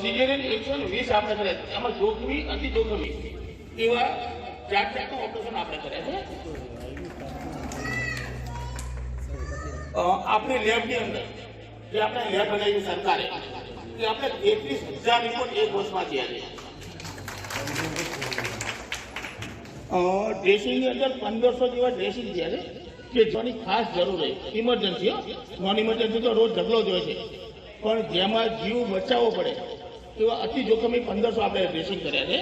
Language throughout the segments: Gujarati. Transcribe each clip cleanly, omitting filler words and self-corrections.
સિઝેરિયન 120 આપણે કર્યા છે. એમાં જોખમી અતિ જોખમી એવા 4 જાતનું ઓપરેશન આપણે કર્યા છે. આપણી લેબની અંદર જે આપણે લેબ બનાવી સરકારે કે આપણે 33,000 રિપોર્ટ એક વર્ષમાં થયા છે. ડ્રેસિંગની અંદર 1500 જેવા ડ્રેસિંગ થયા છે કે જેની ખાસ જરૂર છે. ઇમરજન્સી, નોન ઇમરજન્સી તો રોજ ઢગલો જ હોય છે, પણ જેમાં જીવ બચાવવો પડે એવા અતિ જોખમી 1500 આપણે ડ્રેસિંગ કર્યા છે.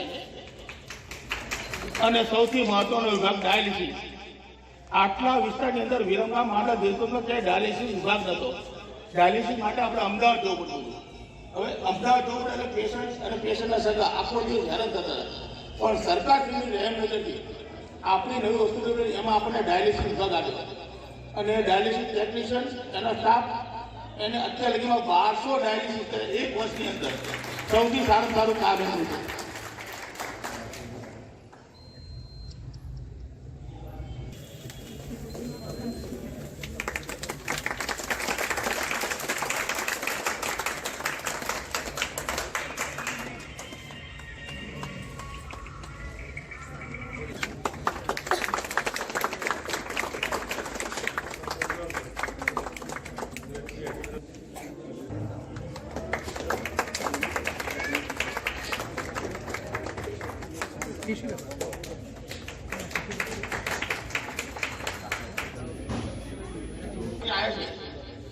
અને સૌથી મહત્વનો વિભાગ ડાયાલિસિસ. આટલા વિસ્તારની અંદર વિરમગામ મારા દેશોમાં ક્યાંય ડાયાલિસિસ વિભાગ નહોતો. ડાયાલિસિસ માટે આપણે અમદાવાદ જવું પડતું હતું. હવે અમદાવાદ જવું પડે એટલે પેશન્ટ અને પેશન્ટના સગા આખો દિવસ હેરાન થતા હતા. પણ સરકારશ્રીની રહેમ નજરથી આપણી નવી હોસ્પિટલ એમાં આપણને ડાયાલિસિસ વિભાગ આવ્યો અને ડાયાલિસિસ ટેકનિશિયન એના સ્ટાફ એને અત્યાર લગીમાં 1200 ડાયાલિસિસ કરે એક વર્ષની અંદર. સૌથી સારું કામ એનું છે.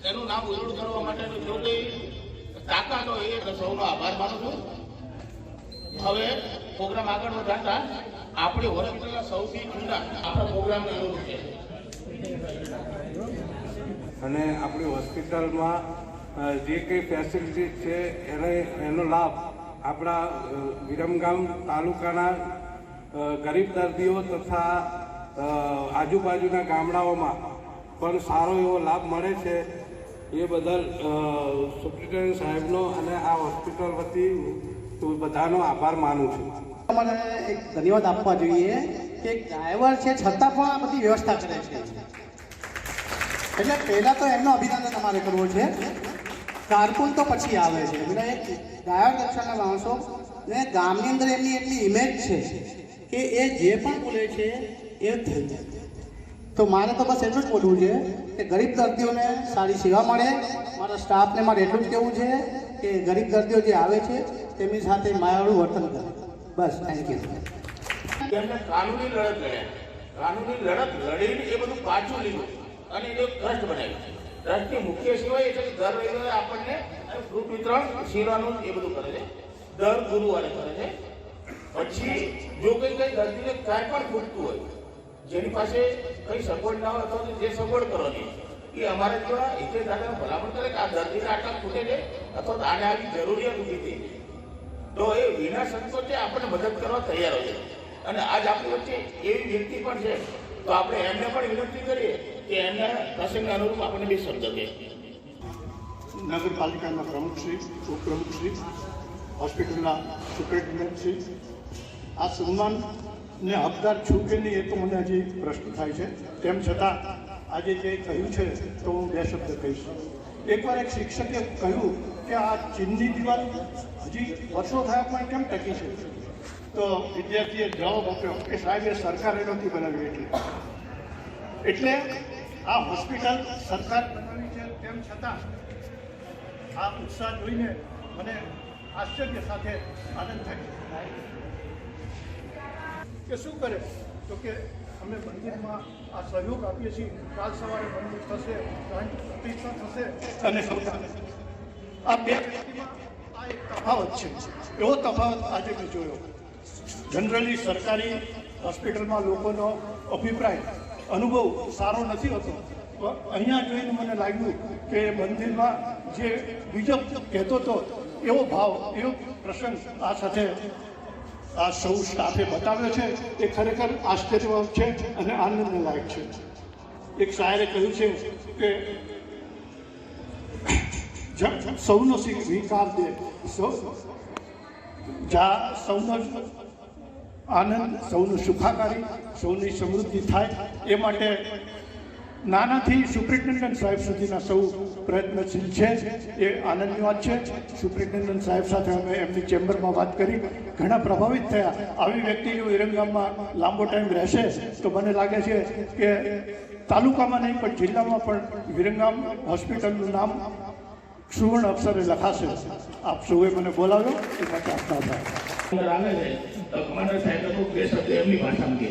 એનું નામ ઉજળું કરવા માટેનો જો કંઈ તાકાત હોય એ સૌનો આભાર માનું છું. હવે પ્રોગ્રામ આગળ વધારતા આપણી હોસ્પિટલના સૌથી જૂના આપણા પ્રોગ્રામનું એવું છે. અને આપણી હોસ્પિટલમાં જે કંઈ ફેસિલિટી છે એનો લાભ આપણા વિરમગામ તાલુકાના ગરીબ દર્દીઓ તથા આજુબાજુના ગામડાઓમાં પણ સારો એવો લાભ મળે છે. એ બદલ સુપ્રિન્ટેન્ડન્ટ સાહેબનો અને આ હોસ્પિટલ વતી બધાનો આભાર માનું છું. અમારે એક ધન્યવાદ આપવા જોઈએ કે ડ્રાઈવર છે છતાં પણ આ બધી વ્યવસ્થા કરે છે. એટલે પહેલાં તો એમનો અભિનંદન અમારે કરવો છે. કારકુન તો પછી આવે છે. એટલે એક ડ્રાઈવર કક્ષાના માણસો ને ગામની અંદર એમની એટલી ઇમેજ છે કે એ જે પણ બોલે છે એ થઈ જાય. તો મારે તો બસ એટલું જ બોલવું છે કે ગરીબ દર્દીઓને સારી સેવા મળે. મારા સ્ટાફને મારે એટલું જ કહેવું છે કે ગરીબ દર્દીઓ જે આવે છે તેમની સાથે માયાળું વર્તન કરે. બસ, થેન્ક યુ. એમને કાનૂની લડત લડ્યા. કાનૂની લડત લડીને એ બધું પાછું લીધું અને એને ટ્રસ્ટ બનાવ્યું. ટ્રસ્ટની મુખ્ય સેવા એ છે કે દર રવિવારે આપણને ફ્રૂટ વિતરણ શીરાનું એ બધું કરે છે. દર ગુરુવારે કરે છે. પછી જો કંઈ દર્દીને કાંઈ પણ ખૂટતું હોય, જેની પાસે કંઈ સગવડ ના હોય અથવા જે સગવડ કરવાની એ અમારે ત્યાં એટલે દાદા ભલામણ કરે કે આ દર્દીને આટલા ખૂટે છે અથવા તો આને આવી જરૂરિયાત ઊભી થઈ તો એ વિના સંકોચે આપણને મદદ કરવા તૈયાર હોય છે. અને આજ આપણી વચ્ચે એવી વ્યક્તિ પણ છે તો આપણે એમને પણ વિનંતી કરીએ કે એમના પ્રસંગને અનુરૂપ આપણને બે શબ્દ કહે. નગરપાલિકાના પ્રમુખશ્રી, ઉપપ્રમુખશ્રી, હોસ્પિટલના સુપ્રિન્ટેન્ડન્ટશ્રી, આ સન્માનને હકદાર છું કે નહીં એ તો મને હજી પ્રશ્ન થાય છે. તેમ છતાં આજે જે કહ્યું છે તો હું બે શબ્દ કહીશ. એકવાર એક શિક્ષકે કહ્યું કે આ ચીનની દિવાલ હજી વર્ષો થયા પણ કેમ ટકી છે? તો વિદ્યાર્થીએ જવાબ આપ્યો કે સાહેબ એ સરકારે નથી બનાવી. એટલે આ હોસ્પિટલ સરકાર બનાવી છે, તેમ છતાં આ ઉત્સાહ જોઈને મને આશ્ચર્ય સાથે આનંદ થાય કે શું કરે તો કે અમે મંદિરમાં આ સહયોગ આપીએ છીએ. કાલ સવારે મંદિર થશે, પ્રતિષ્ઠા થશે અને આ બે વ્યક્તિમાં આ એક તફાવત છે. એવો તફાવત આજે મેં જોયો. જનરલી સરકારી હોસ્પિટલમાં લોકોનો અભિપ્રાય અનુભવ સારો નથી હોતો. અહીંયા જોઈને મને લાગ્યું કે મંદિરમાં જે બીજો કહેતો હતો એવો ભાવ, એવો પ્રસંગ આ સાથે આ સૌ સ્ટાફે બતાવ્યો છે. એ ખરેખર આશ્ચર્ય છે અને આનંદને લાયક છે. એક શાયરે કહ્યું છે કે સૌનો સ્વીકાર દે, સૌનો આનંદ, સૌનું સુખાકારી, સૌની સમૃદ્ધિ થાય એ માટે નાનાથી સુપ્રિન્ટેન્ડન્ટ સાહેબ સુધીના સૌ પ્રયત્નશીલ છે. એ આનંદની વાત છે. સુપ્રિન્ટેન્ડન્ટ સાહેબ સાથે અમે એમની ચેમ્બરમાં વાત કરી, ઘણા પ્રભાવિત થયા. આવી વ્યક્તિ જો વિરમગામમાં લાંબો ટાઈમ રહેશે તો મને લાગે છે કે તાલુકામાં નહીં પણ જિલ્લામાં પણ વિરમગામ હોસ્પિટલનું નામ સુવર્ણ અક્ષરે લખાશે. આપ સૌએ મને બોલાવ્યો એ માટે આપતા હતા. આવે છે તો કમાન્ડર સાહેબ લોકો બે શબ્દ એમની ભાષામાં કહે.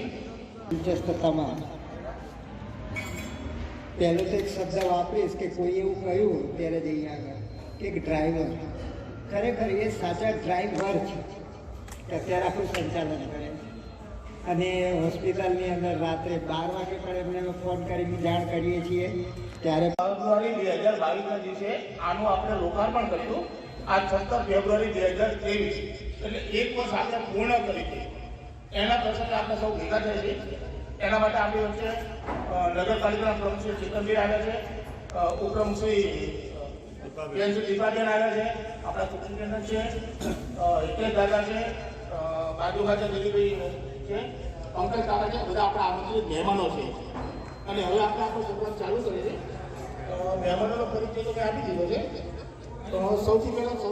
દિલચસ્પતામાં પહેલો તો એક શબ્દ વાપરીશ કે કોઈ એવું કહ્યું ત્યારે જઈએ આગળ કે એક ડ્રાઈવર, ખરેખર એ સાચા ડ્રાઈવર છે કે અત્યારે આપણું સંચાલન કરે. અને હોસ્પિટલની અંદર રાત્રે 12 વાગે પણ એમને અમે ફોન કરીને જાણ કરીએ છીએ. ત્યારે ફેબ્રુઆરી 2022ના દિવસે આનું આપણે લોકાર્પણ કર્યું. આ 17 ફેબ્રુઆરી 2023 એટલે 1 વર્ષ આપણે પૂર્ણ કરી છે. એના પ્રસંગે આપણે સૌ ભેગા થયા છીએ. એના માટે આપણી વચ્ચે નગરપાલિકાના પ્રમુખ શ્રી ચેતનભાઈ આવ્યા છે, ઉપપ્રમુખ શ્રી દીપાબેન આવ્યા છે, આપણા સુપ્રિન્ટેન્ડન્ટ છે, હિતેશ દાદા છે, બાજુભાઈ દિલીપભાઈ છે, પંકજ કાકા છે. બધા આપણા આમંત્રિત મહેમાનો છે. અને હવે આપણે આપણો પ્રોગ્રામ ચાલુ કરીએ છીએ. મહેમાનોનો પરિચય તો મેં આપી દીધો છે. તો સૌથી પહેલા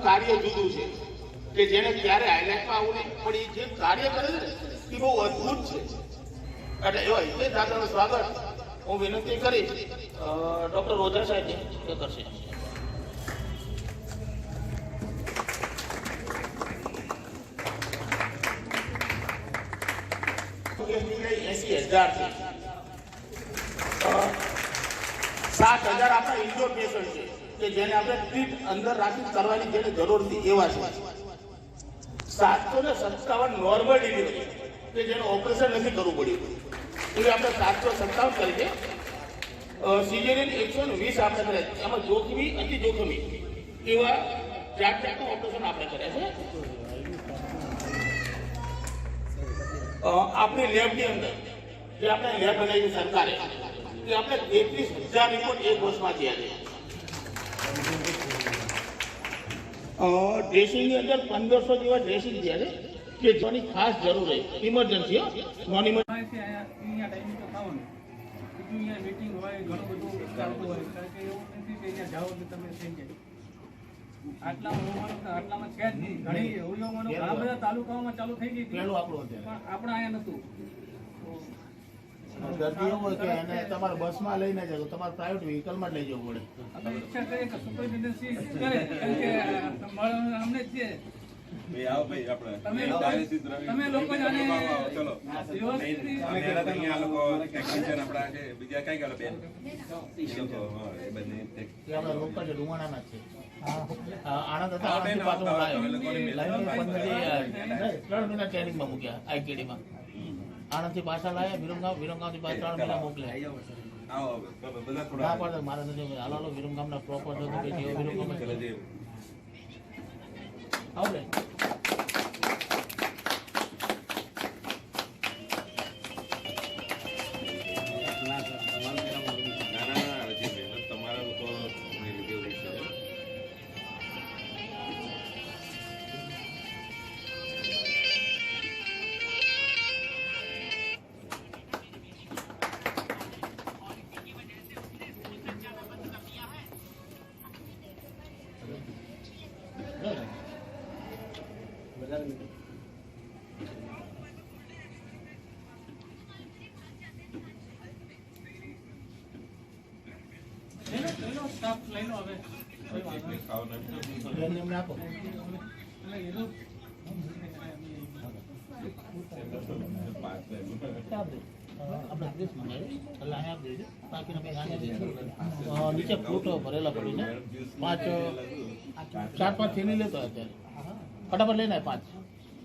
કાર્ય જુદું છે કે જેને ક્યારે હાઈલાઇટમાં આવું નહીં, પણ એ જે કાર્ય કરે છે એ બહુ અદભુત છે. એટલે એવા હિતેશ દાદાનું સ્વાગત હું વિનંતી કરીશ ડૉક્ટર રોજા સાહેબ કરશે. $7,000 આપણા ઇન્ડોર પેશન્ટ છે કે જેને આપણે ટ્રીટ અંદર રાખી કરવાની જેને જરૂર હતી એવા છે. 757 નોર્મલ ડિલિવરી કે જેનું ઓપરેશન નથી કરવું પડ્યું એ આપણે 757 કરી છે. સિઝેરિયન 120 આપણે કર્યા છે. એમાં જોખમી અતિ જોખમી એવા 4 ઓપરેશન આપણે કર્યા છે. આપણી લેબની અંદર જે આપણે લેબ બનાવી સરકારે કે આપણે 33,000 રિપોર્ટ એક વર્ષમાં થયા છે. ડ્રેસિંગની અંદર 1500 જેવા ડ્રેસિંગ થયા છે કે જેની ખાસ જરૂર છે. ઇમરજન્સી નોન ઇમરજન્સી મીટિંગ હોય ઘણું બધું ચાલતું હોય કારણ કે એવું નથી કે અહીંયા જાઓ તો તમે થઈ જાય. આટલામાં છે જ નહીં. ઘણી યોજનાઓ ઘણા બધા તાલુકાઓમાં ચાલુ થઈ ગઈ પહેલું આપણું હતું. પણ આપણે અહીંયા નહોતું. દર્દી એવું હોય કે એને તમારે બસમાં લઈને જાય તો તમારે પ્રાઇવેટ વ્હીકલમાં જ લઈ જવું પડે. અમે ઈચ્છા કરીએ કે સુપરિન્ટેન્ડન્સી કરે કારણ કે અમને જ છે તમે લોકો જાણે આપણા લોકલ છે ડુમાણાના જ છે. આણંદ હતા, આણંદથી પાછું હું લાવ્યો. 3 મહિના ટ્રેનિંગમાં મૂક્યા આઈટીડીમાં. આણંદથી પાછા લાયા, વિરમગામથી પાછા 3 મહિના મોકલ્યા. ના પડે મારે નથી હાલો વિરમગામના પ્રોપર જો કે જેવો વિરમગામ આવડે. લઈ લો સ્ટાફ લઈ લો હવે કોઈ વાંધો નહીં. એટલે એ તો નીચે ફ્રૂટ ભરેલા પડીને 4-5 થેલી લેતો અત્યારે ફટાફટ લઈને 5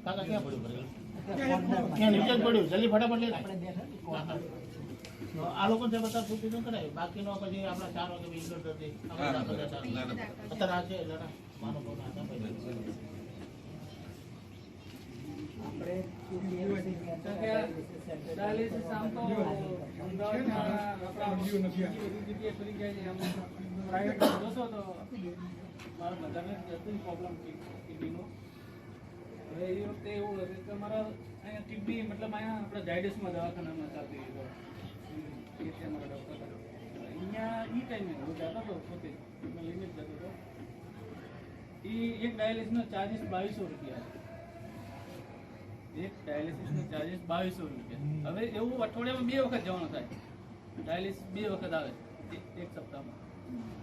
કાકા ક્યાં પડ્યું ભરેલું ત્યાં નીચે જ પડ્યું જલ્દી ફટાફટ લઈને આ લોકો જે બધા ફ્રૂટ પીધું કરાય બાકીનો પછી આપણા 4 વાગે ઇન્ડોર કરી અત્યારે આ છે એટલે માનો ડાયાલિસિસ આમ તો અમદાવાદમાં આપણા જગ્યાએ ફરી ગયા છે. આમ પ્રાઇવેટ જોશો તો મારા બધાને જતું પ્રોબ્લેમ કિડનીનો. હવે એ વખતે એવું હતું કે મારા અહીંયા કિડની મતલબ અહીંયા આપણા ઝાયડસમાં દવાખાનામાં ચાલતી હતી. એ છે મારા ડૉક્ટર અહીંયા એ ટાઈમે હું જતો હતો પોતે લઈને જ જતો હતો. એ એક ડાયાલિસિસનો ચાર્જીસ 2200 રૂપિયા. એક ડાયાલિસિસનો ચાર્જીસ 2200 રૂપિયા. હવે એવું અઠવાડિયામાં 2 વખત જવાનું થાય. ડાયાલિસિસ 2 વખત આવે એક સપ્તાહમાં.